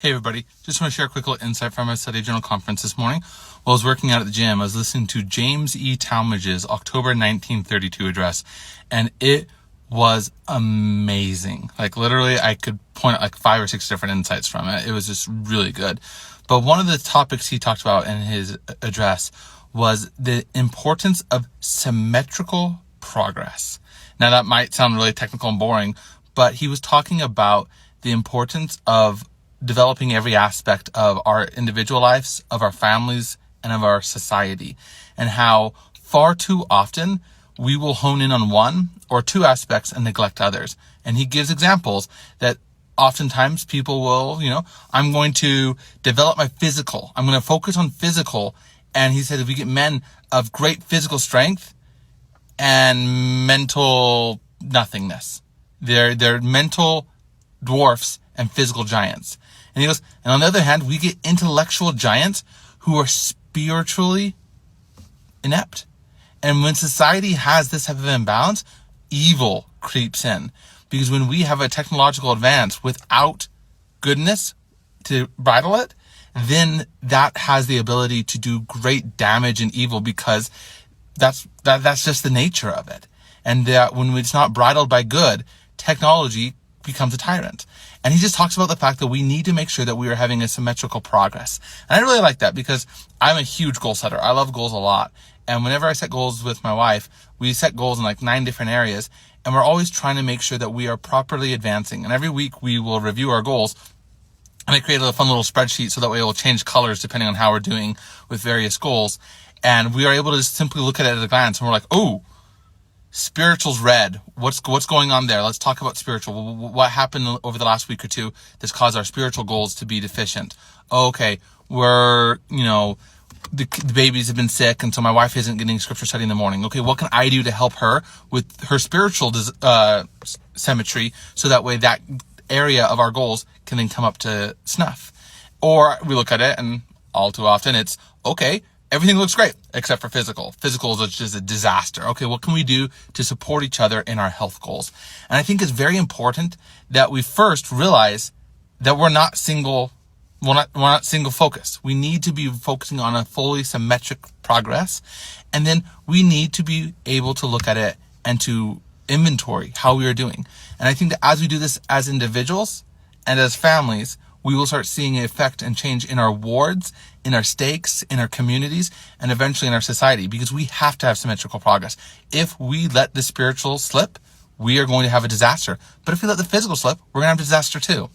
Hey everybody, just want to share a quick little insight from my study journal conference this morning. While I was working out at the gym, I was listening to James E. Talmadge's October 1932 address, and it was amazing. Like literally, I could point out like 5 or 6 different insights from it. It was just really good. But one of the topics he talked about in his address was the importance of symmetrical progress. Now that might sound really technical and boring, but he was talking about the importance of developing every aspect of our individual lives, of our families, and of our society, and how far too often we will hone in on one or two aspects and neglect others. And he gives examples that oftentimes people will, I'm going to develop my physical. I'm going to focus on physical. And he said if we get men of great physical strength and mental nothingness, they're mental dwarfs and physical giants. And he goes, and on the other hand, we get intellectual giants who are spiritually inept. And when society has this type of imbalance, evil creeps in. Because when we have a technological advance without goodness to bridle it, then that has the ability to do great damage and evil, because that's just the nature of it. And when it's not bridled by good, technology becomes a tyrant. And he just talks about the fact that we need to make sure that we are having a symmetrical progress. And I really like that because I'm a huge goal setter. I love goals a lot. And whenever I set goals with my wife, we set goals in like 9 different areas. And we're always trying to make sure that we are properly advancing. And every week we will review our goals. And I created a fun little spreadsheet so that way it will change colors depending on how we're doing with various goals. And we are able to just simply look at it at a glance. And we're like, oh, spiritual's red. What's going on there? Let's talk about spiritual. What happened over the last week or two that's caused our spiritual goals to be deficient? Okay, the babies have been sick, and so my wife isn't getting scripture study in the morning. Okay, what can I do to help her with her spiritual symmetry so that way that area of our goals can then come up to snuff? Or we look at it, and all too often it's, okay, everything looks great except for physical. Physical is just a disaster. Okay, what can we do to support each other in our health goals? And I think it's very important that we first realize that we're not single focused. We need to be focusing on a fully symmetric progress. And then we need to be able to look at it and to inventory how we are doing. And I think that as we do this as individuals and as families, we will start seeing an effect and change in our wards, in our stakes, in our communities, and eventually in our society, because we have to have symmetrical progress. If we let the spiritual slip, we are going to have a disaster. But if we let the physical slip, we're going to have a disaster too.